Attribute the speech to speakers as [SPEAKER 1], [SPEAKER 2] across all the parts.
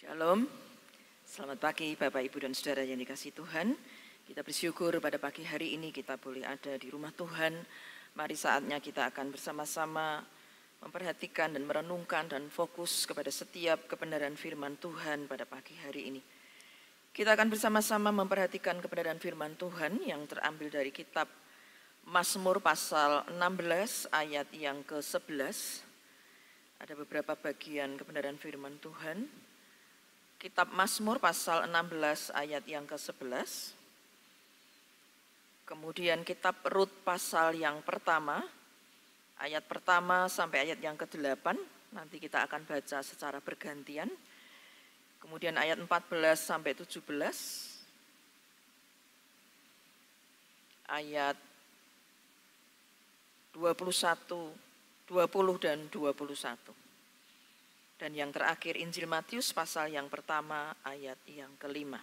[SPEAKER 1] Shalom, selamat pagi Bapak Ibu dan Saudara yang dikasihi Tuhan. Kita bersyukur pada pagi hari ini kita boleh ada di rumah Tuhan. Mari saatnya kita akan bersama-sama memperhatikan dan merenungkan dan fokus kepada setiap kebenaran firman Tuhan pada pagi hari ini. Kita akan bersama-sama memperhatikan kebenaran firman Tuhan yang terambil dari kitab Mazmur pasal 16 ayat yang ke-11. Ada beberapa bagian kebenaran firman Tuhan. Kitab Mazmur pasal 16 ayat yang ke-11. Kemudian kitab Rut pasal yang pertama, ayat pertama sampai ayat yang ke-8. Nanti kita akan baca secara bergantian. Kemudian ayat 14 sampai 17. Ayat 21, 20 dan 21. Dan yang terakhir Injil Matius pasal yang pertama ayat yang ke-5.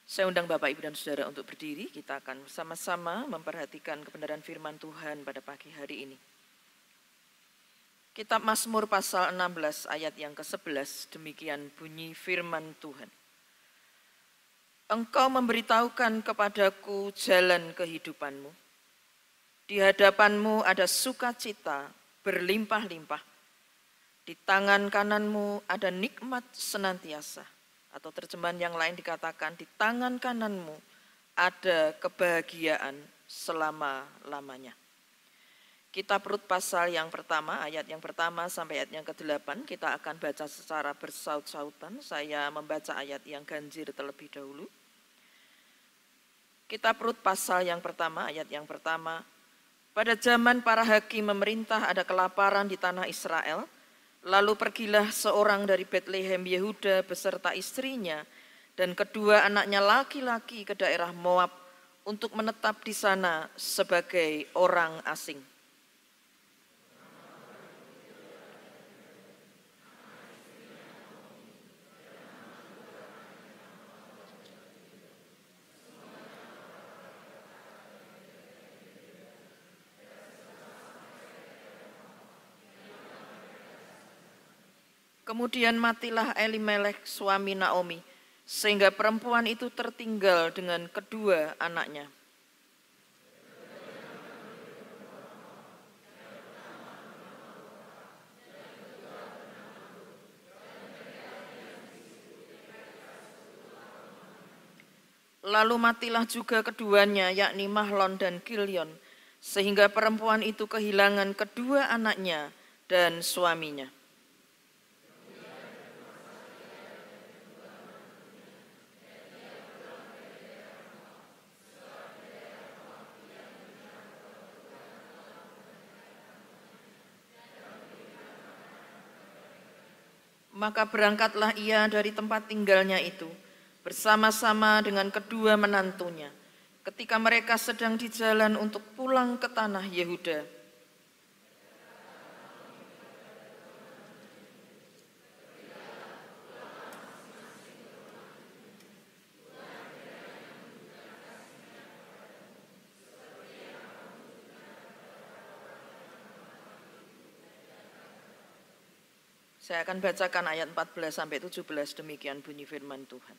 [SPEAKER 1] Saya undang Bapak, Ibu, dan Saudara untuk berdiri. Kita akan bersama-sama memperhatikan kebenaran firman Tuhan pada pagi hari ini. Kitab Mazmur pasal 16 ayat yang ke-11, demikian bunyi firman Tuhan. Engkau memberitahukan kepadaku jalan kehidupanmu. Di hadapanmu ada sukacita berlimpah-limpah. Di tangan kananmu ada nikmat senantiasa. Atau terjemahan yang lain dikatakan, di tangan kananmu ada kebahagiaan selama-lamanya. Kitab Rut pasal yang pertama, ayat yang pertama sampai ayat yang ke-8, kita akan baca secara bersaut-sautan. Saya membaca ayat yang ganjil terlebih dahulu. Kitab Rut pasal yang pertama, ayat yang pertama. Pada zaman para hakim memerintah ada kelaparan di tanah Israel. Lalu pergilah seorang dari Betlehem Yehuda beserta istrinya dan kedua anaknya laki-laki ke daerah Moab untuk menetap di sana sebagai orang asing. Kemudian matilah Elimelek suami Naomi, sehingga perempuan itu tertinggal dengan kedua anaknya. Lalu matilah juga keduanya, yakni Mahlon dan Kilion, sehingga perempuan itu kehilangan kedua anaknya dan suaminya. Maka berangkatlah ia dari tempat tinggalnya itu, bersama-sama dengan kedua menantunya, ketika mereka sedang di jalan untuk pulang ke tanah Yehuda. Saya akan bacakan ayat 14 sampai 17, demikian bunyi firman Tuhan.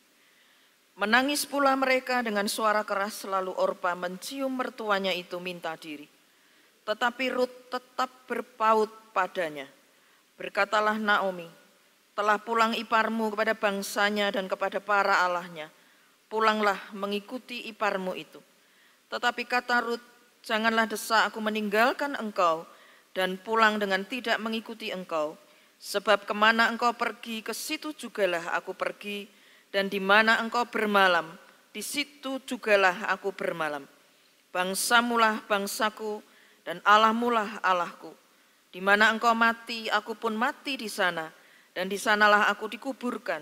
[SPEAKER 1] Menangis pula mereka dengan suara keras, lalu Orpa mencium mertuanya itu minta diri. Tetapi Rut tetap berpaut padanya. Berkatalah Naomi, telah pulang iparmu kepada bangsanya dan kepada para allahnya. Pulanglah mengikuti iparmu itu. Tetapi kata Rut, janganlah desak aku meninggalkan engkau dan pulang dengan tidak mengikuti engkau. Sebab kemana engkau pergi, ke situ jugalah aku pergi, dan di mana engkau bermalam, di situ jugalah aku bermalam. Bangsamulah bangsaku, dan Allahmulah Allahku. Di mana engkau mati, aku pun mati di sana, dan di sanalah aku dikuburkan.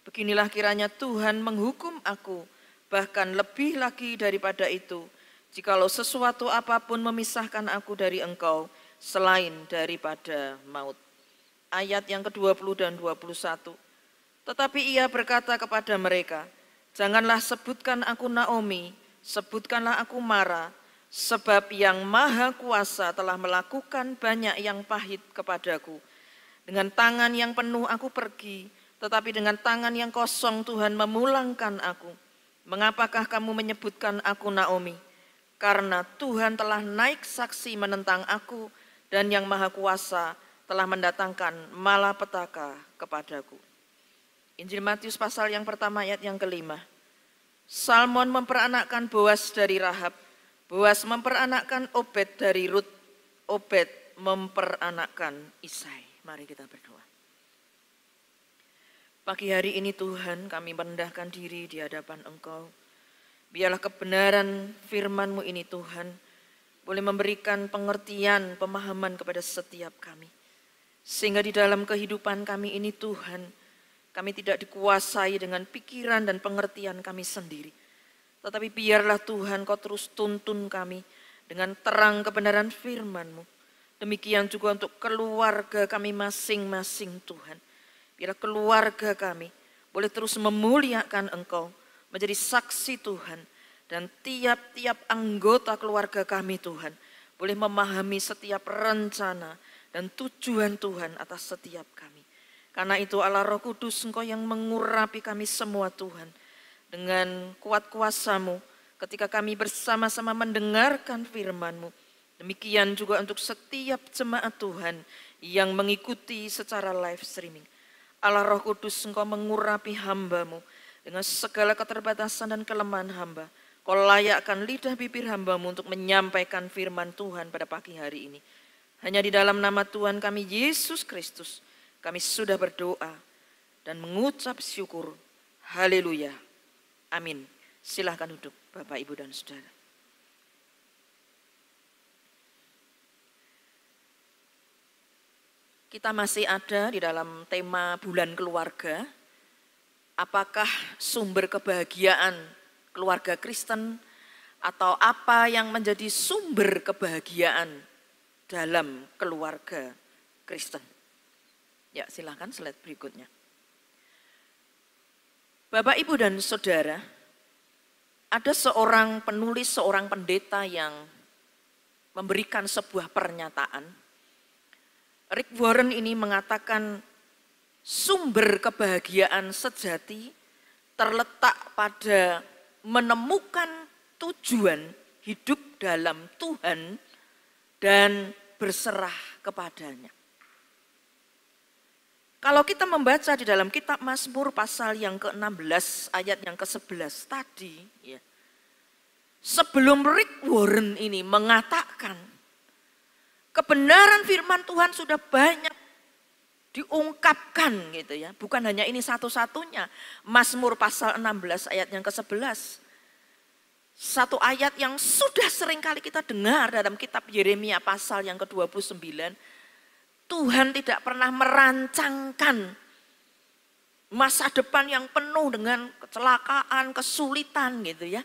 [SPEAKER 1] Beginilah kiranya Tuhan menghukum aku, bahkan lebih lagi daripada itu, jikalau sesuatu apapun memisahkan aku dari engkau, selain daripada maut. Ayat yang ke-20 dan 21. Tetapi ia berkata kepada mereka, janganlah sebutkan aku Naomi, sebutkanlah aku Mara, sebab yang Maha Kuasa telah melakukan banyak yang pahit kepadaku. Dengan tangan yang penuh aku pergi, Tetapi dengan tangan yang kosong Tuhan memulangkan aku. Mengapakah kamu menyebutkan aku Naomi? Karena Tuhan telah naik saksi menentang aku, dan Yang Maha Kuasa telah mendatangkan malapetaka kepadaku. Injil Matius pasal yang pertama ayat yang kelima. Salmon memperanakkan Boas dari Rahab. Boas memperanakkan Obed dari Rut. Obed memperanakkan Isai. Mari kita berdoa. Pagi hari ini Tuhan, kami merendahkan diri di hadapan Engkau. Biarlah kebenaran firman-Mu ini Tuhan boleh memberikan pengertian, pemahaman kepada setiap kami. Sehingga di dalam kehidupan kami ini Tuhan, kami tidak dikuasai dengan pikiran dan pengertian kami sendiri. Tetapi biarlah Tuhan Kau terus tuntun kami dengan terang kebenaran firman-Mu. Demikian juga untuk keluarga kami masing-masing Tuhan. Biarlah keluarga kami boleh terus memuliakan Engkau, menjadi saksi Tuhan. Dan tiap-tiap anggota keluarga kami Tuhan, boleh memahami setiap rencana dan tujuan Tuhan atas setiap kami. Karena itu Allah Roh Kudus Engkau yang mengurapi kami semua Tuhan. Dengan kuat kuasa-Mu ketika kami bersama-sama mendengarkan firman-Mu. Demikian juga untuk setiap jemaat Tuhan yang mengikuti secara live streaming. Allah Roh Kudus Engkau mengurapi hamba-Mu dengan segala keterbatasan dan kelemahan hamba. Kau layakkan lidah bibir hamba-Mu untuk menyampaikan firman Tuhan pada pagi hari ini. Hanya di dalam nama Tuhan kami Yesus Kristus, kami sudah berdoa dan mengucap syukur. Haleluya. Amin. Silahkan duduk Bapak, Ibu, dan Saudara. Kita masih ada di dalam tema bulan keluarga. Apakah sumber kebahagiaan keluarga Kristen atau apa yang menjadi sumber kebahagiaan dalam keluarga Kristen? Ya, silakan slide berikutnya. Bapak, Ibu, dan Saudara, ada seorang penulis, seorang pendeta yang memberikan sebuah pernyataan. Rick Warren ini mengatakan sumber kebahagiaan sejati terletak pada menemukan tujuan hidup dalam Tuhan dan berserah kepadanya. Kalau kita membaca di dalam kitab Mazmur pasal yang ke-16 ayat yang ke-11 tadi, ya, sebelum Rick Warren ini mengatakan kebenaran firman Tuhan sudah banyak diungkapkan gitu ya. Bukan hanya ini satu-satunya. Mazmur pasal 16 ayat yang ke-11. Satu ayat yang sudah sering kali kita dengar dalam kitab Yeremia pasal yang ke-29. Tuhan tidak pernah merancangkan masa depan yang penuh dengan kecelakaan, kesulitan gitu ya.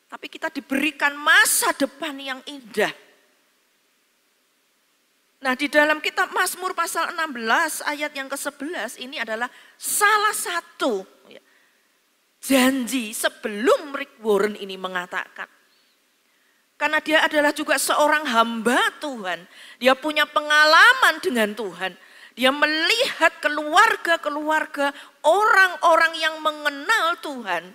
[SPEAKER 1] Tapi kita diberikan masa depan yang indah. Nah, di dalam kitab Mazmur pasal 16 ayat yang ke-11 ini adalah salah satu janji sebelum Rick Warren ini mengatakan. Karena dia adalah juga seorang hamba Tuhan. Dia punya pengalaman dengan Tuhan. Dia melihat keluarga-keluarga orang-orang yang mengenal Tuhan.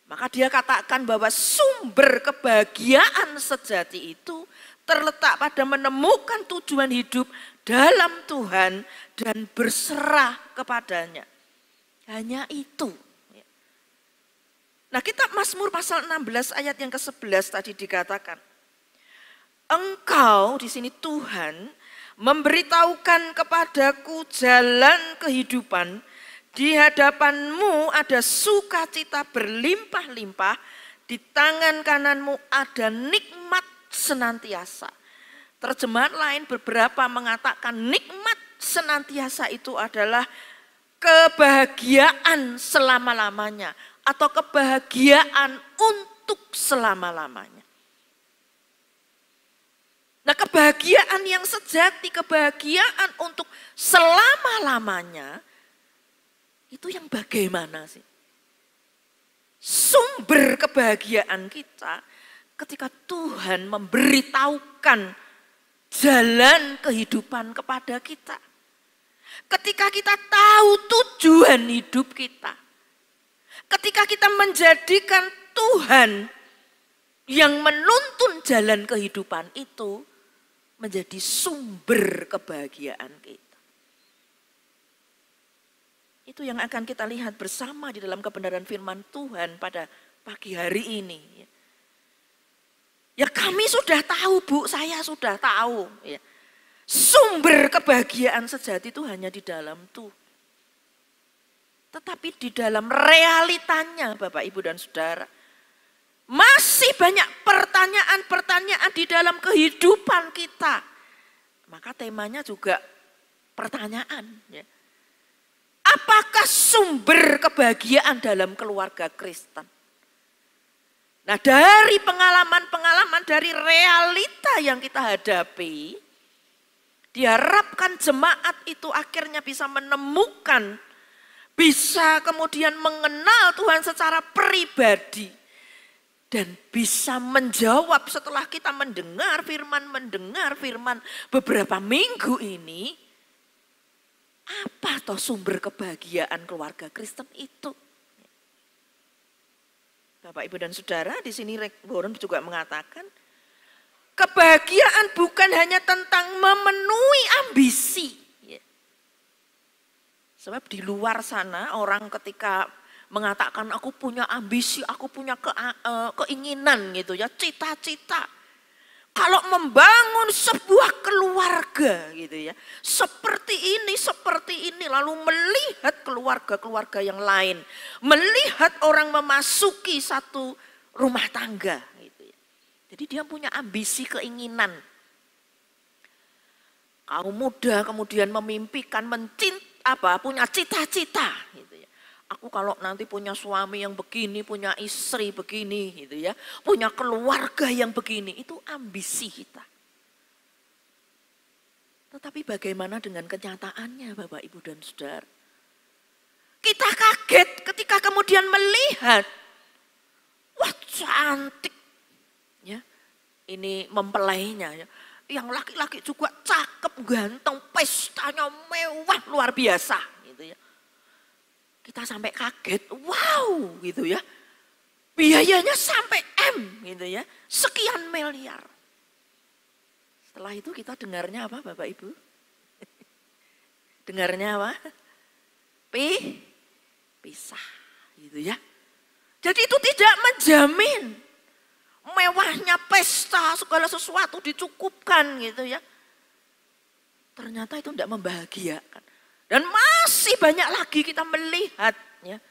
[SPEAKER 1] Maka dia katakan bahwa sumber kebahagiaan sejati itu terletak pada menemukan tujuan hidup dalam Tuhan dan berserah kepadanya. Hanya itu. Nah, kitab Mazmur pasal 16 ayat yang ke-11 tadi dikatakan, Engkau di sini Tuhan memberitahukan kepadaku jalan kehidupan, di hadapanmu ada sukacita berlimpah-limpah, di tangan kananmu ada nikmat senantiasa. Terjemahan lain beberapa mengatakan nikmat senantiasa itu adalah kebahagiaan selama-lamanya atau kebahagiaan untuk selama-lamanya. Nah, kebahagiaan yang sejati, kebahagiaan untuk selama-lamanya itu yang bagaimana sih? Sumber kebahagiaan kita ketika Tuhan memberitahukan jalan kehidupan kepada kita. Ketika kita tahu tujuan hidup kita. Ketika kita menjadikan Tuhan yang menuntun jalan kehidupan itu menjadi sumber kebahagiaan kita. Itu yang akan kita lihat bersama di dalam kebenaran firman Tuhan pada pagi hari ini. Ya kami sudah tahu Bu, saya sudah tahu. Ya. Sumber kebahagiaan sejati itu hanya di dalam Tuhan. Tetapi di dalam realitanya Bapak, Ibu, dan Saudara, masih banyak pertanyaan-pertanyaan di dalam kehidupan kita. Maka temanya juga pertanyaan. Ya. Apakah sumber kebahagiaan dalam keluarga Kristen? Nah, dari pengalaman-pengalaman, dari realita yang kita hadapi, diharapkan jemaat itu akhirnya bisa menemukan, bisa kemudian mengenal Tuhan secara pribadi, dan bisa menjawab setelah kita mendengar firman beberapa minggu ini, apa toh sumber kebahagiaan keluarga Kristen itu? Bapak, Ibu, dan Saudara, di sini Warren juga mengatakan, kebahagiaan bukan hanya tentang memenuhi ambisi. Sebab di luar sana orang ketika mengatakan aku punya ambisi, aku punya keinginan gitu ya, cita-cita. Kalau membangun sebuah keluarga gitu ya, seperti ini, lalu melihat keluarga-keluarga yang lain, melihat orang memasuki satu rumah tangga gitu ya. Jadi dia punya ambisi, keinginan. Kaum muda kemudian memimpikan, punya cita-cita gitu ya. Aku kalau nanti punya suami yang begini, punya istri begini gitu ya, punya keluarga yang begini, itu ambisi kita. Tetapi bagaimana dengan kenyataannya Bapak, Ibu, dan Saudara? Kita kaget ketika kemudian melihat, wah cantik ya, ini mempelainya ya. Yang laki-laki juga cakep, ganteng, pestanya mewah, luar biasa gitu ya. Kita sampai kaget, wow gitu ya. Biayanya sampai M gitu ya, sekian miliar. Setelah itu kita dengarnya apa Bapak Ibu? Dengarnya apa? Pisah gitu ya. Jadi itu tidak menjamin mewahnya pesta, segala sesuatu dicukupkan gitu ya. Ternyata itu tidak membahagiakan. Dan masih banyak lagi kita melihat ya.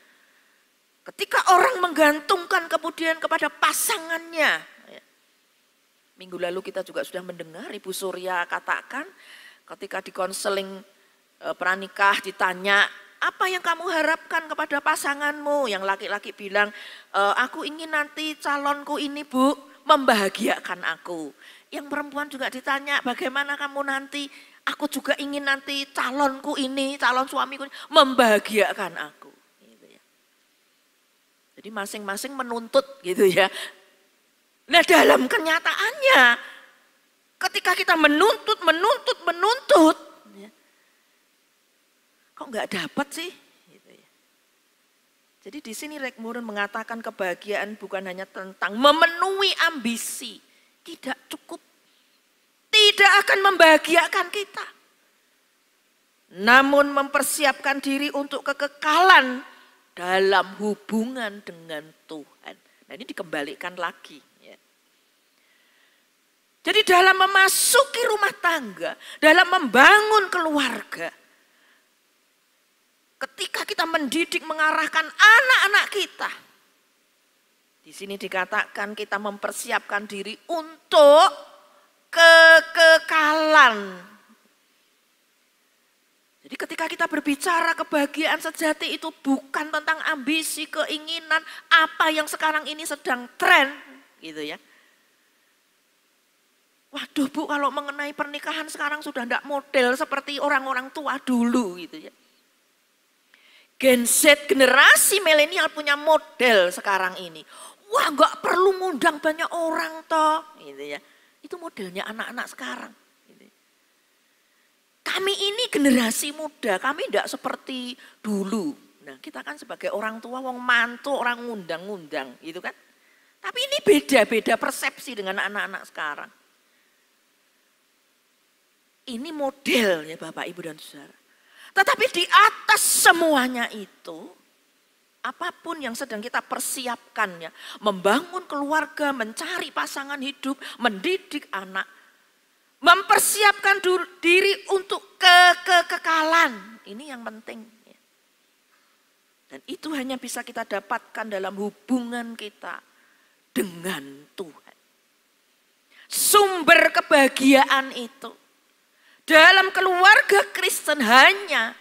[SPEAKER 1] Ketika orang menggantungkan kemudian kepada pasangannya. Ya. Minggu lalu kita juga sudah mendengar Ibu Surya katakan ketika di konseling pranikah ditanya, apa yang kamu harapkan kepada pasanganmu? Yang laki-laki bilang, aku ingin nanti calonku ini Bu membahagiakan aku. Yang perempuan juga ditanya, bagaimana kamu nanti? Aku juga ingin nanti calonku ini, calon suamiku ini membahagiakan aku. Gitu ya. Jadi masing-masing menuntut gitu ya. Nah dalam kenyataannya, ketika kita menuntut, ya, kok nggak dapat sih? Gitu ya. Jadi di sini Rick Warren mengatakan kebahagiaan bukan hanya tentang memenuhi ambisi, tidak cukup. Tidak akan membahagiakan kita. Namun mempersiapkan diri untuk kekekalan dalam hubungan dengan Tuhan. Nah ini dikembalikan lagi. Ya. Jadi dalam memasuki rumah tangga, dalam membangun keluarga, ketika kita mendidik, mengarahkan anak-anak kita, di sini dikatakan kita mempersiapkan diri untuk kekekalan. Jadi ketika kita berbicara kebahagiaan sejati itu bukan tentang ambisi, keinginan, apa yang sekarang ini sedang tren gitu ya. Waduh Bu, kalau mengenai pernikahan sekarang sudah tidak model seperti orang-orang tua dulu gitu ya. Gen Z, generasi milenial punya model sekarang ini. Wah nggak perlu ngundang banyak orang toh gitu ya. Itu modelnya anak-anak sekarang. Kami ini generasi muda, kami tidak seperti dulu.
[SPEAKER 2] Nah, kita kan sebagai orang tua, wong mantu, orang ngundang-ngundang gitu kan. Tapi ini beda-beda persepsi dengan anak-anak sekarang. Ini model ya Bapak, Ibu, dan Saudara. Tetapi di atas semuanya itu, apapun yang sedang kita persiapkan ya, membangun keluarga, mencari pasangan hidup, mendidik anak, mempersiapkan diri untuk kekekalan, ini yang penting. Ya. Dan itu hanya bisa kita dapatkan dalam hubungan kita dengan Tuhan. Sumber kebahagiaan itu dalam keluarga Kristen hanya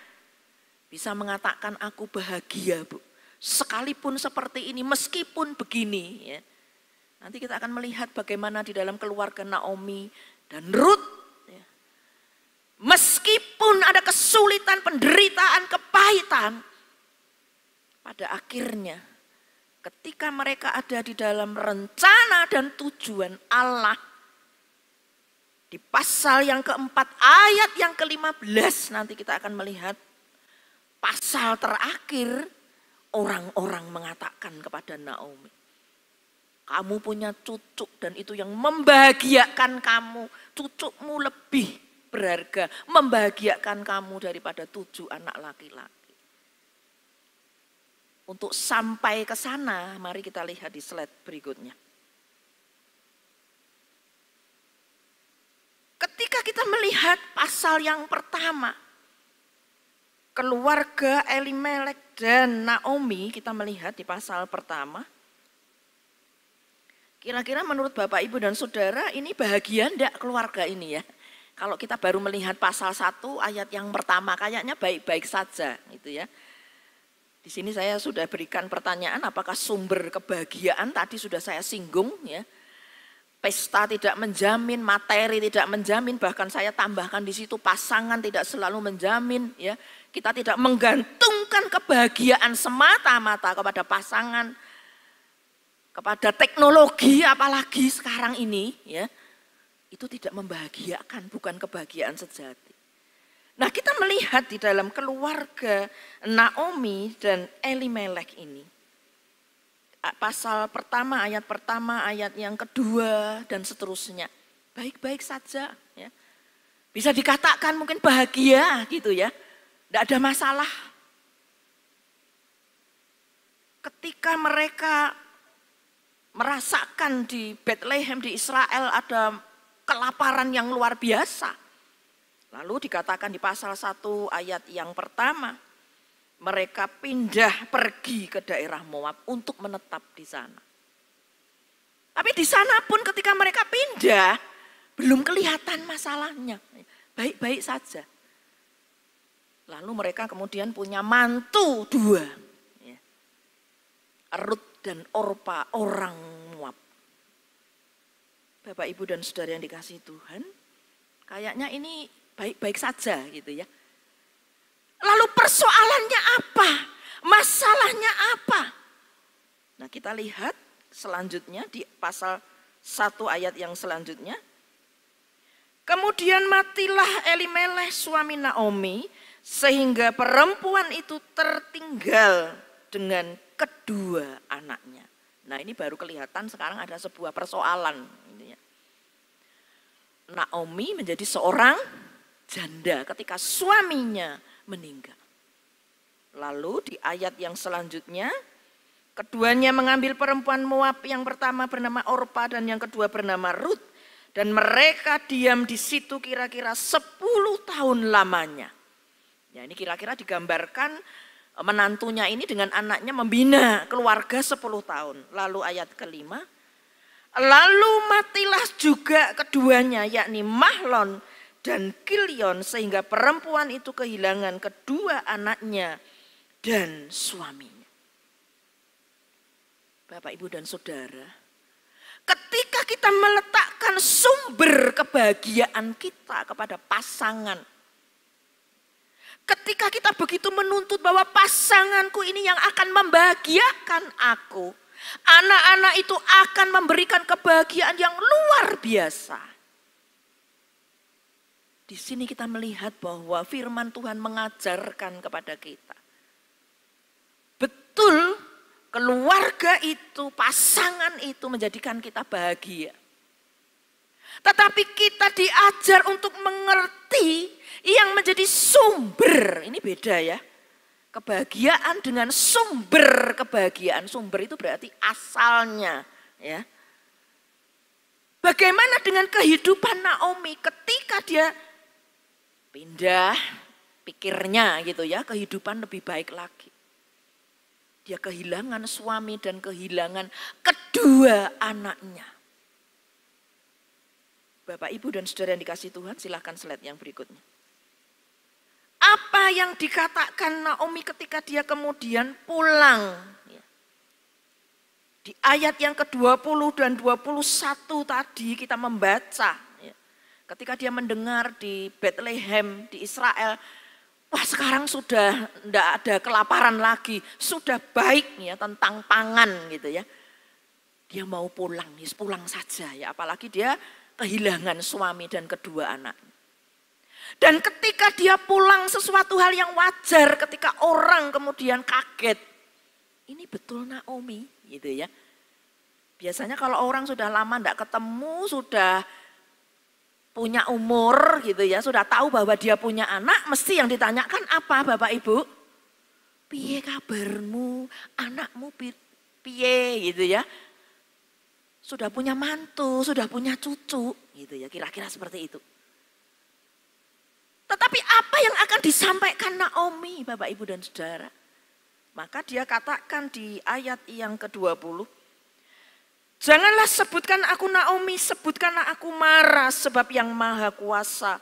[SPEAKER 2] bisa mengatakan aku bahagia, Bu. Sekalipun seperti ini, meskipun begini. Ya. Nanti kita akan melihat bagaimana di dalam keluarga Naomi dan Ruth. Ya. Meskipun ada kesulitan, penderitaan, kepahitan. Pada akhirnya ketika mereka ada di dalam rencana dan tujuan Allah. Di pasal yang keempat, ayat yang ke-15 nanti kita akan melihat pasal terakhir, orang-orang mengatakan kepada Naomi, kamu punya cucu dan itu yang membahagiakan kamu, cucumu lebih berharga, membahagiakan kamu daripada 7 anak laki-laki. Untuk sampai ke sana, mari kita lihat di slide berikutnya. Ketika kita melihat pasal yang pertama, keluarga Elimelek dan Naomi, kita melihat di pasal pertama. Kira-kira menurut Bapak, Ibu, dan Saudara ini bahagia enggak keluarga ini ya? Kalau kita baru melihat pasal 1 ayat yang pertama, kayaknya baik-baik saja gitu ya. Di sini saya sudah berikan pertanyaan, apakah sumber kebahagiaan tadi sudah saya singgung ya. Pesta tidak menjamin, materi tidak menjamin, bahkan saya tambahkan di situ pasangan tidak selalu menjamin ya. Kita tidak menggantungkan kebahagiaan semata-mata kepada pasangan, kepada teknologi apalagi sekarang ini ya. Itu tidak membahagiakan, bukan kebahagiaan sejati. Nah, kita melihat di dalam keluarga Naomi dan Elimelek ini. Pasal pertama, ayat yang kedua, dan seterusnya. Baik-baik saja. Ya. Bisa dikatakan mungkin bahagia gitu ya. Tidak ada masalah. Ketika mereka merasakan di Bethlehem, di Israel ada kelaparan yang luar biasa. Lalu dikatakan di pasal 1 ayat yang pertama, mereka pindah pergi ke daerah Moab untuk menetap di sana. Tapi di sana pun ketika mereka pindah, belum kelihatan masalahnya. Baik-baik saja. Lalu mereka kemudian punya mantu 2. Ya. Ruth dan Orpa, orang Moab. Bapak, Ibu, dan Saudara yang dikasihi Tuhan, kayaknya ini baik-baik saja gitu ya. Lalu persoalannya apa? Masalahnya apa? Nah, kita lihat selanjutnya di pasal 1 ayat yang selanjutnya. Kemudian matilah Elimelek suami Naomi sehingga perempuan itu tertinggal dengan kedua anaknya. Nah, ini baru kelihatan sekarang ada sebuah persoalan. Naomi menjadi seorang janda ketika suaminya meninggal. Lalu di ayat yang selanjutnya, keduanya mengambil perempuan Moab, yang pertama bernama Orpa dan yang kedua bernama Ruth. Dan mereka diam di situ kira-kira 10 tahun lamanya. Ya, ini kira-kira digambarkan menantunya ini dengan anaknya membina keluarga 10 tahun. Lalu ayat kelima, lalu matilah juga keduanya, yakni Mahlon dan Kilion, sehingga perempuan itu kehilangan kedua anaknya dan suaminya. Bapak, Ibu, dan Saudara, ketika kita meletakkan sumber kebahagiaan kita kepada pasangan, ketika kita begitu menuntut bahwa pasanganku ini yang akan membahagiakan aku, anak-anak itu akan memberikan kebahagiaan yang luar biasa. Di sini kita melihat bahwa firman Tuhan mengajarkan kepada kita keluarga itu, pasangan itu menjadikan kita bahagia. Tetapi kita diajar untuk mengerti yang menjadi sumber. Ini beda ya. Kebahagiaan dengan sumber kebahagiaan. Sumber itu berarti asalnya. Ya. Bagaimana dengan kehidupan Naomi ketika dia pindah pikirnya gitu ya, kehidupan lebih baik lagi. Dia kehilangan suami dan kehilangan kedua anaknya. Bapak, Ibu, dan saudara yang dikasihi Tuhan, silahkan slide yang berikutnya. Apa yang dikatakan Naomi ketika dia kemudian pulang? Di ayat yang ke-20 dan 21 tadi kita membaca. Ketika dia mendengar di Bethlehem, di Israel, wah sekarang sudah tidak ada kelaparan lagi, sudah baik ya tentang pangan gitu ya. Dia mau pulang, pulang saja ya, apalagi dia kehilangan suami dan kedua anak. Dan ketika dia pulang sesuatu hal yang wajar ketika orang kemudian kaget. Ini betul Naomi gitu ya. Biasanya kalau orang sudah lama tidak ketemu, sudah punya umur gitu ya, sudah tahu bahwa dia punya anak, mesti yang ditanyakan apa Bapak Ibu? Piye kabarmu, anakmu piye gitu ya. Sudah punya mantu, sudah punya cucu, gitu ya, kira-kira seperti itu. Tetapi apa yang akan disampaikan Naomi, Bapak, Ibu, dan Saudara? Maka dia katakan di ayat yang ke-20, janganlah sebutkan aku Naomi, sebutkanlah aku Mara, sebab yang Maha Kuasa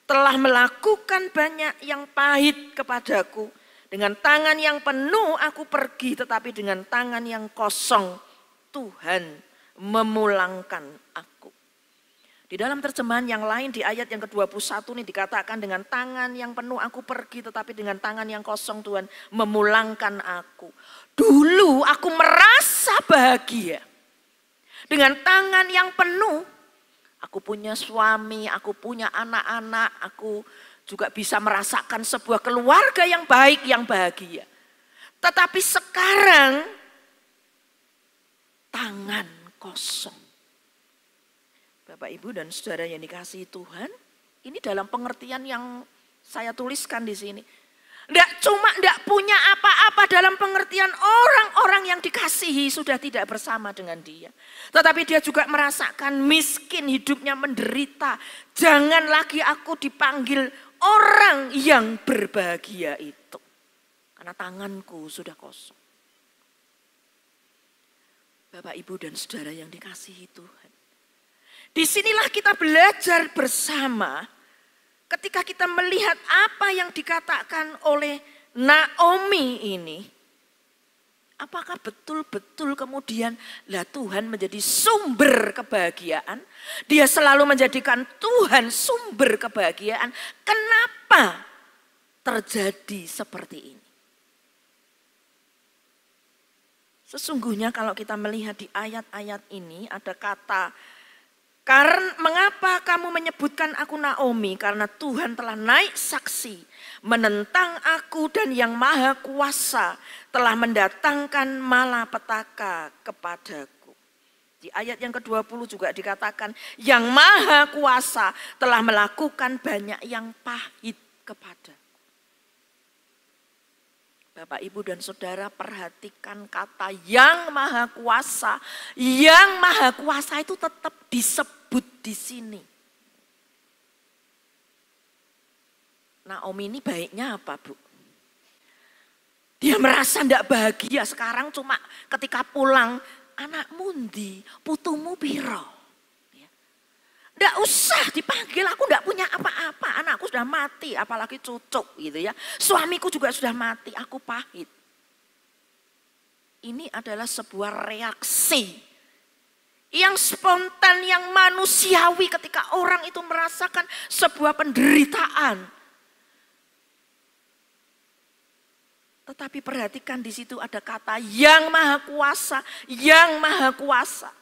[SPEAKER 2] telah melakukan banyak yang pahit kepadaku. Dengan tangan yang penuh aku pergi, tetapi dengan tangan yang kosong Tuhan memulangkan aku. Di dalam terjemahan yang lain di ayat yang ke-21 ini dikatakan dengan tangan yang penuh aku pergi, tetapi dengan tangan yang kosong Tuhan memulangkan aku. Dulu aku merasa bahagia. Dengan tangan yang penuh, aku punya suami, aku punya anak-anak, aku juga bisa merasakan sebuah keluarga yang baik, yang bahagia. Tetapi sekarang tangan kosong. Bapak, Ibu, dan saudara yang dikasihi Tuhan, ini dalam pengertian yang saya tuliskan di sini. Tidak punya apa-apa dalam pengertian orang-orang yang dikasihi sudah tidak bersama dengan dia. Tetapi dia juga merasakan miskin, hidupnya menderita. Jangan lagi aku dipanggil orang yang berbahagia itu. Karena tanganku sudah kosong. Bapak, Ibu, dan saudara yang dikasihi Tuhan. Disinilah kita belajar bersama ketika kita melihat apa yang dikatakan oleh Naomi ini. Apakah betul-betul kemudian Tuhan menjadi sumber kebahagiaan? Dia selalu menjadikan Tuhan sumber kebahagiaan. Kenapa terjadi seperti ini? Sesungguhnya kalau kita melihat di ayat-ayat ini ada kata, karena mengapa kamu menyebutkan aku Naomi? Karena Tuhan telah naik saksi menentang aku dan yang Maha Kuasa telah mendatangkan malapetaka kepadaku. Di ayat yang ke-20 juga dikatakan yang Maha Kuasa telah melakukan banyak yang pahit kepadaku. Bapak, Ibu, dan saudara perhatikan kata yang Maha Kuasa. Yang Maha Kuasa itu tetap disebut di sini. Naomi ini baiknya apa, Bu? Dia merasa tidak bahagia sekarang cuma ketika pulang, anakmu ndi, putumu piro. Tidak usah dipanggil, aku tidak punya apa-apa, anakku sudah mati, apalagi cucu gitu ya. Suamiku juga sudah mati, aku pahit. Ini adalah sebuah reaksi yang spontan, yang manusiawi ketika orang itu merasakan sebuah penderitaan. Tetapi perhatikan di situ ada kata yang Maha Kuasa, yang Maha Kuasa.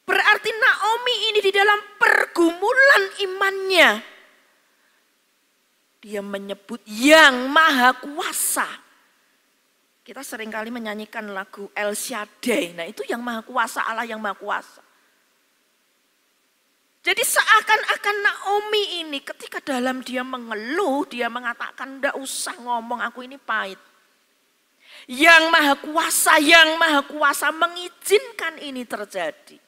[SPEAKER 2] Berarti Naomi ini di dalam pergumulan imannya, dia menyebut yang Maha Kuasa. Kita seringkali menyanyikan lagu El Shaddai. Nah itu yang Maha Kuasa, Allah yang Maha Kuasa. Jadi seakan-akan Naomi ini ketika dalam dia mengeluh, dia mengatakan enggak usah ngomong aku ini pahit. Yang Maha Kuasa mengizinkan ini terjadi.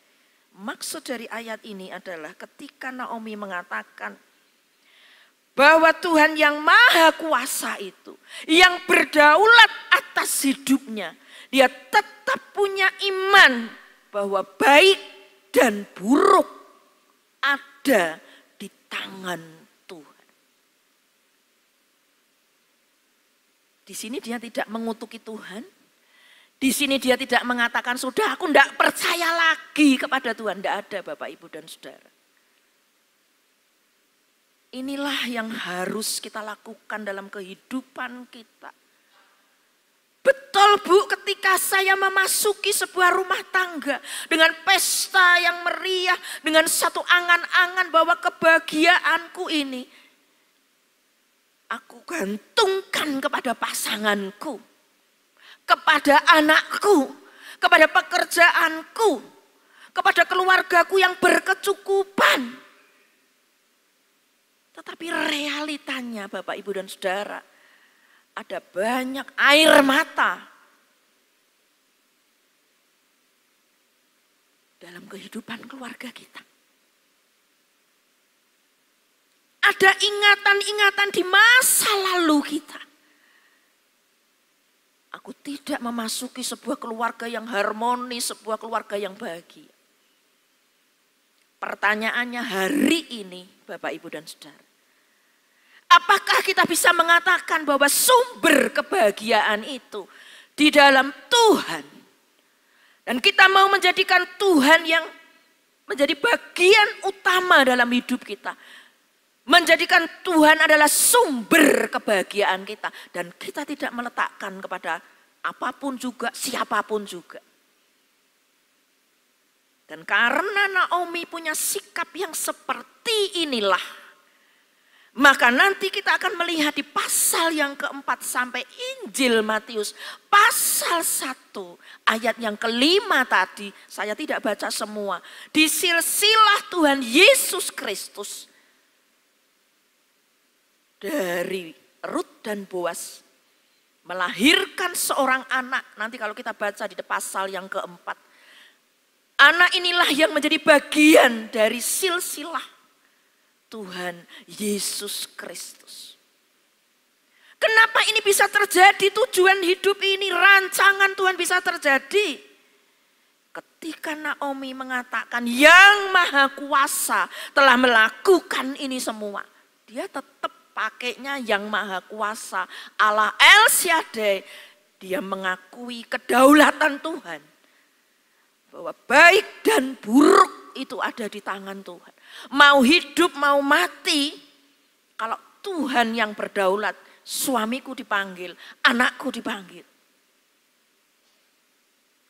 [SPEAKER 2] Maksud dari ayat ini adalah ketika Naomi mengatakan bahwa Tuhan yang Maha Kuasa itu, yang berdaulat atas hidupnya, dia tetap punya iman bahwa baik dan buruk ada di tangan Tuhan. Di sini dia tidak mengutuki Tuhan. Di sini dia tidak mengatakan, sudah aku tidak percaya lagi kepada Tuhan. Tidak ada Bapak, Ibu, dan Saudara. Inilah yang harus kita lakukan dalam kehidupan kita. Betul Bu, ketika saya memasuki sebuah rumah tangga dengan pesta yang meriah, dengan satu angan-angan bahwa kebahagiaanku ini, aku gantungkan kepada pasanganku, kepada anakku, kepada pekerjaanku, kepada keluargaku yang berkecukupan. Tetapi realitanya Bapak, Ibu, dan Saudara, ada banyak air mata dalam kehidupan keluarga kita. Ada ingatan-ingatan di masa lalu kita. Aku tidak memasuki sebuah keluarga yang harmonis, sebuah keluarga yang bahagia. Pertanyaannya hari ini Bapak, Ibu, dan Saudara. Apakah kita bisa mengatakan bahwa sumber kebahagiaan itu di dalam Tuhan? Dan kita mau menjadikan Tuhan yang menjadi bagian utama dalam hidup kita. Menjadikan Tuhan adalah sumber kebahagiaan kita. Dan kita tidak meletakkan kepada apapun juga, siapapun juga. Dan karena Naomi punya sikap yang seperti inilah, maka nanti kita akan melihat di pasal yang keempat sampai Injil Matius. Pasal 1 ayat yang kelima tadi, saya tidak baca semua. Di silsilah Tuhan Yesus Kristus. Dari Rut dan Boas melahirkan seorang anak. Nanti kalau kita baca di pasal yang keempat. Anak inilah yang menjadi bagian dari silsilah Tuhan Yesus Kristus. Kenapa ini bisa terjadi? Tujuan hidup ini, rancangan Tuhan bisa terjadi. Ketika Naomi mengatakan yang Maha Kuasa telah melakukan ini semua. Dia tetap pakainya yang Maha Kuasa. Allah El Shaddai. Dia mengakui kedaulatan Tuhan. Bahwa baik dan buruk itu ada di tangan Tuhan. Mau hidup, mau mati, kalau Tuhan yang berdaulat, suamiku dipanggil, anakku dipanggil.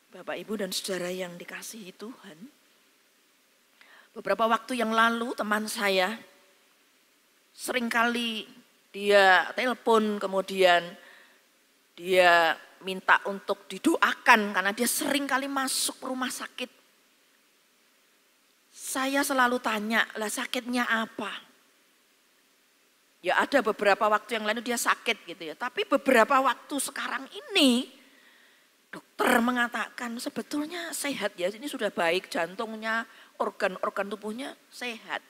[SPEAKER 2] Bapak, Ibu, dan Saudara yang dikasihi Tuhan. Beberapa waktu yang lalu teman saya, seringkali dia telepon, kemudian dia minta untuk didoakan karena dia seringkali masuk rumah sakit. Saya selalu tanya, lah sakitnya apa? Ya ada beberapa waktu yang lain dia sakit gitu ya. Tapi beberapa waktu sekarang ini, dokter mengatakan sebetulnya sehat ya. Ini sudah baik, jantungnya, organ-organ tubuhnya sehat.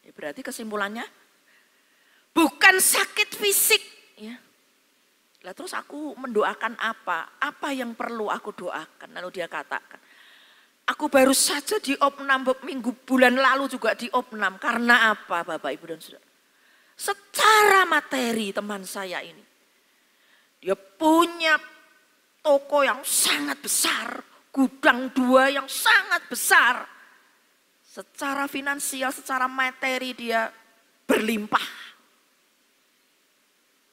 [SPEAKER 2] Ya berarti kesimpulannya, bukan sakit fisik. Ya. Lah terus aku mendoakan apa? Apa yang perlu aku doakan? Lalu dia katakan, aku baru saja diopnam minggu bulan lalu juga diopnam. Karena apa Bapak, Ibu, dan Saudara? Secara materi teman saya ini. Dia punya toko yang sangat besar. Gudang 2 yang sangat besar. Secara finansial, secara materi dia berlimpah.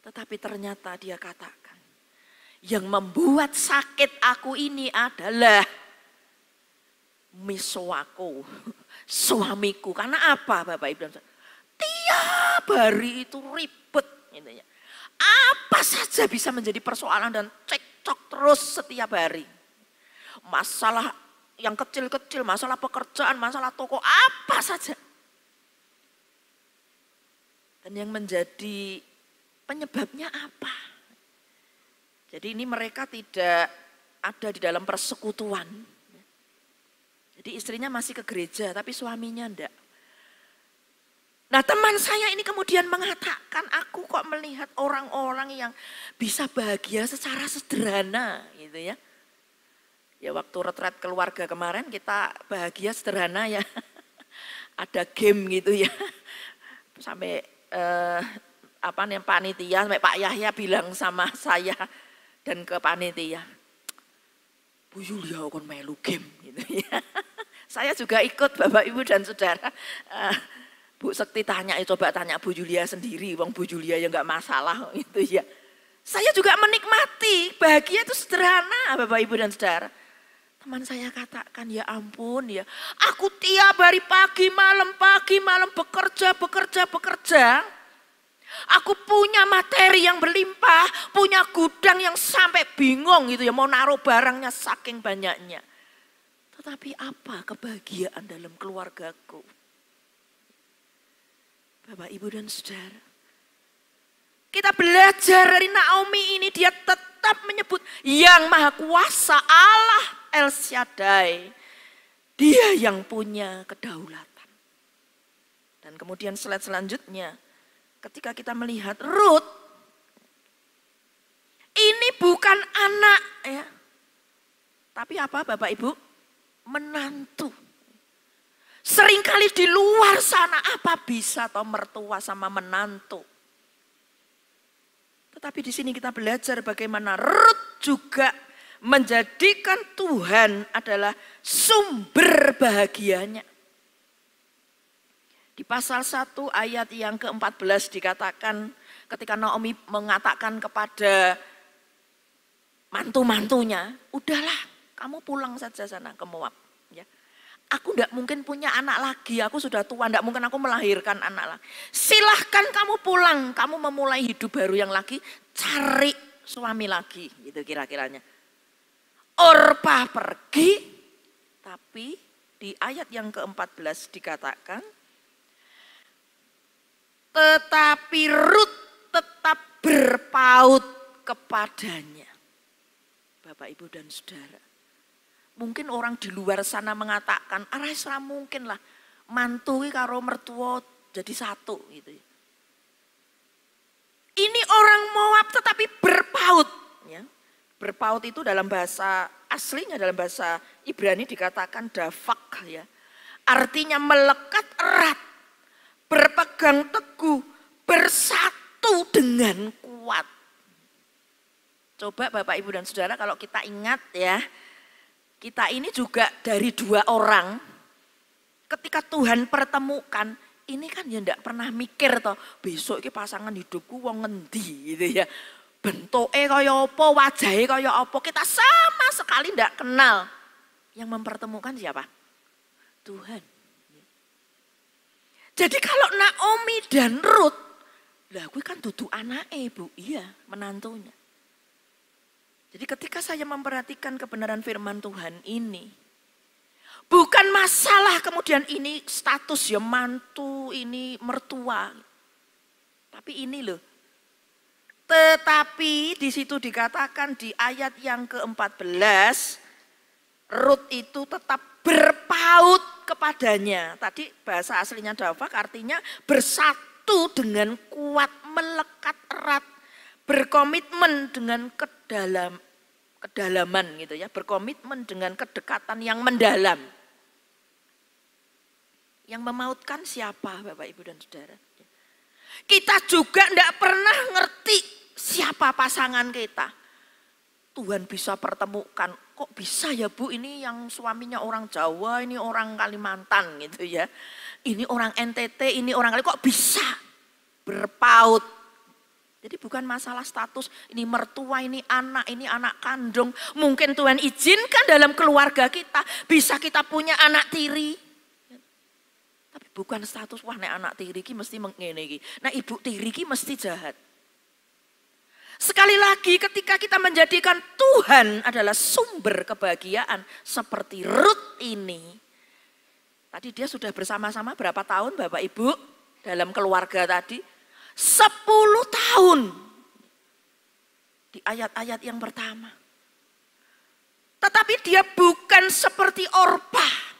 [SPEAKER 2] Tetapi ternyata dia katakan. Yang membuat sakit aku ini adalah miswaku, suamiku. Karena apa Bapak, Ibu, dan Saudara? Tiap hari itu ribet. Apa saja saja bisa menjadi persoalan dan cekcok terus setiap hari. Masalah yang kecil-kecil, masalah pekerjaan, masalah toko, apa saja. Dan yang menjadi penyebabnya apa? Jadi ini mereka tidak ada di dalam persekutuan. Jadi istrinya masih ke gereja, tapi suaminya enggak. Nah teman saya ini kemudian mengatakan, aku kok melihat orang-orang yang bisa bahagia secara sederhana gitu ya. Ya waktu retret keluarga kemarin kita bahagia sederhana ya. Ada game gitu ya. Sampai panitia, sampai Pak Yahya bilang sama saya dan ke panitia, Bu Yulia kon melu game gitu ya. Saya juga ikut Bapak Ibu dan Saudara. Bu Sekti tanya, coba tanya Bu Julia sendiri, wong Bu Julia ya enggak masalah gitu ya. Saya juga menikmati, bahagia itu sederhana Bapak Ibu dan Saudara. Teman saya katakan, ya ampun ya, aku tiap hari pagi malam bekerja. Aku punya materi yang berlimpah, punya gudang yang sampai bingung gitu ya, mau naruh barangnya saking banyaknya. Tetapi apa kebahagiaan dalam keluargaku? Bapak, Ibu, dan Saudara. Kita belajar dari Naomi ini, dia tetap menyebut yang Maha Kuasa Allah El Shaddai. Dia yang punya kedaulatan. Dan kemudian slide selanjutnya, ketika kita melihat Rut, ini bukan anak ya. Tapi apa Bapak Ibu? Menantu. Seringkali di luar sana apa bisa toh mertua sama menantu. Tetapi di sini kita belajar bagaimana Rut juga menjadikan Tuhan adalah sumber bahagianya. Di pasal 1 ayat yang ke-14 dikatakan ketika Naomi mengatakan kepada mantu-mantunya, udahlah kamu pulang saja sana ke Moab. Ya. Aku tidak mungkin punya anak lagi, aku sudah tua, tidak mungkin aku melahirkan anak lagi. Silahkan kamu pulang, kamu memulai hidup baru yang lagi, cari suami lagi, gitu kira-kiranya. Orpa pergi, tapi di ayat yang ke-14 dikatakan, tetapi Rut tetap berpaut kepadanya. Bapak, Ibu, dan Saudara. Mungkin orang di luar sana mengatakan, arah mungkin lah mantu karo mertua jadi satu gitu. Ini orang Moab tetapi berpaut. Ya. Berpaut itu dalam bahasa aslinya, dalam bahasa Ibrani dikatakan davak ya. Artinya melekat erat, berpegang teguh, bersatu dengan kuat. Coba Bapak, Ibu, dan Saudara kalau kita ingat ya, kita ini juga dari dua orang, ketika Tuhan pertemukan, ini kan ya enggak pernah mikir toh, besok ini pasangan hidupku wong ngendi gitu ya. Bentuke kaya apa, wajahe kaya apa, kita sama sekali enggak kenal. Yang mempertemukan siapa? Tuhan. Jadi kalau Naomi dan Rut, lah kuwi kan dudu anake, Bu. Iya, menantunya. Jadi ketika saya memperhatikan kebenaran firman Tuhan ini, bukan masalah kemudian ini status ya mantu, ini mertua. Tapi ini loh. Tetapi di situ dikatakan di ayat yang ke-14, Rut itu tetap berpaut kepadanya. Tadi bahasa aslinya davak artinya bersatu dengan kuat, melekat erat. Berkomitmen dengan kedalaman gitu ya, berkomitmen dengan kedekatan yang mendalam. Yang memautkan siapa Bapak, Ibu, dan Saudara? Kita juga tidak pernah ngerti siapa pasangan kita. Tuhan bisa pertemukan, kok bisa ya Bu, ini yang suaminya orang Jawa, ini orang Kalimantan gitu ya. Ini orang NTT, ini orang kok bisa berpaut. Jadi bukan masalah status, ini mertua, ini anak kandung. Mungkin Tuhan izinkan dalam keluarga kita, bisa kita punya anak tiri. Tapi bukan status, wah nek anak tiri ki mesti ngene iki. Nah ibu tiri ki mesti jahat. Sekali lagi ketika kita menjadikan Tuhan adalah sumber kebahagiaan seperti Ruth ini. Tadi dia sudah bersama-sama berapa tahun Bapak Ibu dalam keluarga tadi? 10 tahun. Di ayat-ayat yang pertama. Tetapi dia bukan seperti Orpah.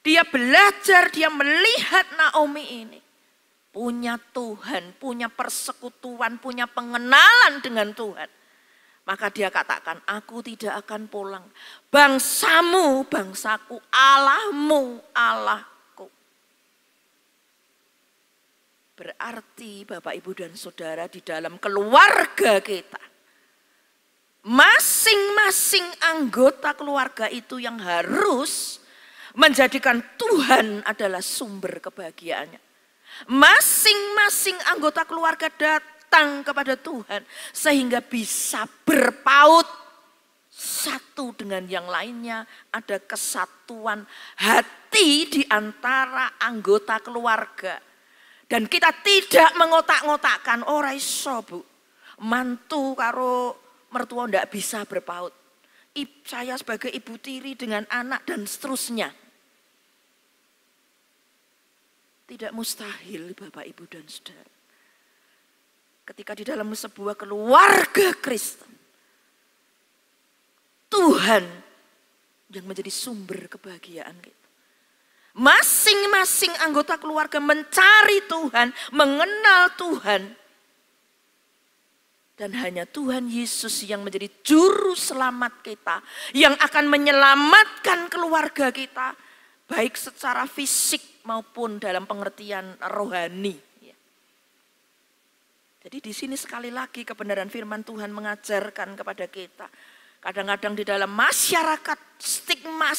[SPEAKER 2] Dia belajar, dia melihat Naomi ini. Punya Tuhan, punya persekutuan, punya pengenalan dengan Tuhan. Maka dia katakan, aku tidak akan pulang. Bangsamu, bangsaku, Allahmu, Allahku. Berarti Bapak Ibu dan Saudara di dalam keluarga kita. Masing-masing anggota keluarga itu yang harus menjadikan Tuhan adalah sumber kebahagiaannya. Masing-masing anggota keluarga datang kepada Tuhan sehingga bisa berpaut satu dengan yang lainnya. Ada kesatuan hati di antara anggota keluarga. Dan kita tidak mengotak-ngotakkan, ora iso Bu, mantu karo mertua ndak bisa berpaut. Saya sebagai ibu tiri dengan anak dan seterusnya. Tidak mustahil Bapak Ibu dan Saudara. Ketika di dalam sebuah keluarga Kristen, Tuhan yang menjadi sumber kebahagiaan kita. Masing-masing anggota keluarga mencari Tuhan, mengenal Tuhan. Dan hanya Tuhan Yesus yang menjadi juru selamat kita. Yang akan menyelamatkan keluarga kita. Baik secara fisik maupun dalam pengertian rohani. Jadi di sini sekali lagi kebenaran firman Tuhan mengajarkan kepada kita. Kadang-kadang di dalam masyarakat stigma.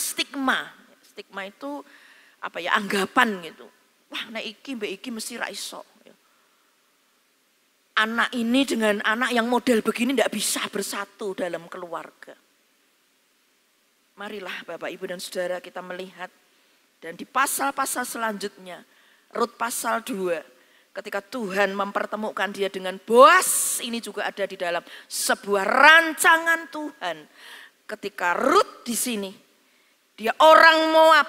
[SPEAKER 2] Stigma itu apa ya, anggapan gitu. Wah nek iki mbak iki mesti ra iso. Anak ini dengan anak yang model begini tidak bisa bersatu dalam keluarga. Marilah Bapak Ibu dan Saudara kita melihat. Dan di pasal-pasal selanjutnya, Rut pasal 2, ketika Tuhan mempertemukan dia dengan Boas, ini juga ada di dalam sebuah rancangan Tuhan. Ketika Rut di sini, dia orang Moab,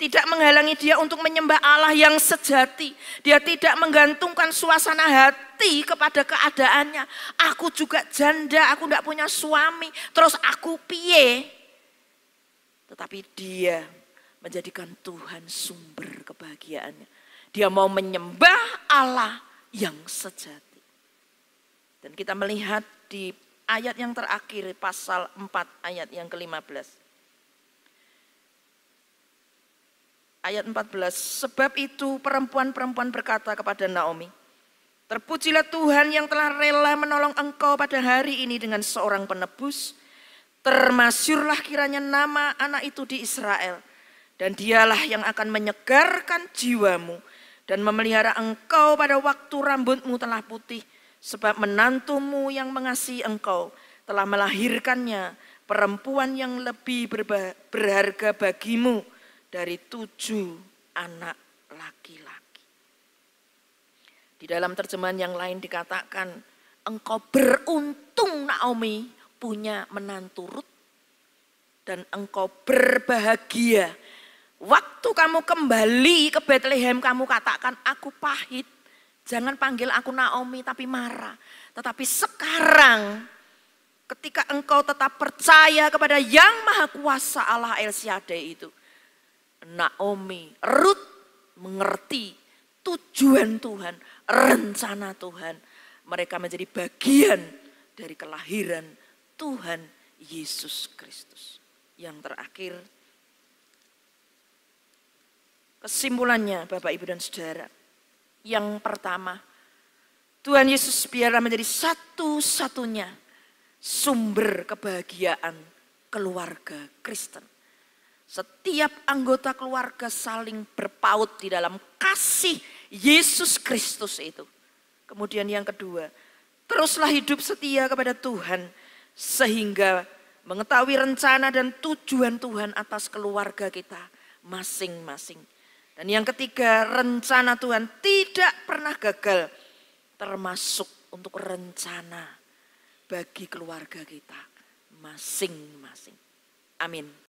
[SPEAKER 2] tidak menghalangi dia untuk menyembah Allah yang sejati. Dia tidak menggantungkan suasana hati kepada keadaannya. Aku juga janda, aku tidak punya suami, terus aku piye. Tetapi dia menjadikan Tuhan sumber kebahagiaannya. Dia mau menyembah Allah yang sejati. Dan kita melihat di ayat yang terakhir, pasal 4 ayat yang ke-15. Ayat 14, sebab itu perempuan-perempuan berkata kepada Naomi, terpujilah Tuhan yang telah rela menolong engkau pada hari ini dengan seorang penebus. Termasyurlah kiranya nama anak itu di Israel. Dan dialah yang akan menyegarkan jiwamu dan memelihara engkau pada waktu rambutmu telah putih. Sebab menantumu yang mengasihi engkau telah melahirkannya perempuan yang lebih berharga bagimu dari 7 anak laki-laki. Di dalam terjemahan yang lain dikatakan, engkau beruntung Naomi punya menantu Rut. Dan engkau berbahagia. Waktu kamu kembali ke Bethlehem, kamu katakan, aku pahit. Jangan panggil aku Naomi tapi Mara. Tetapi sekarang, ketika engkau tetap percaya kepada Yang Maha Kuasa Allah El Shaddai itu, Naomi, Rut mengerti tujuan Tuhan, rencana Tuhan. Mereka menjadi bagian dari kelahiran Tuhan Yesus Kristus. Yang terakhir, kesimpulannya Bapak Ibu dan Saudara. Yang pertama, Tuhan Yesus biarlah menjadi satu-satunya sumber kebahagiaan keluarga Kristen. Setiap anggota keluarga saling berpaut di dalam kasih Yesus Kristus itu. Kemudian yang kedua, teruslah hidup setia kepada Tuhan sehingga mengetahui rencana dan tujuan Tuhan atas keluarga kita masing-masing. Dan yang ketiga, rencana Tuhan tidak pernah gagal, termasuk untuk rencana bagi keluarga kita masing-masing. Amin.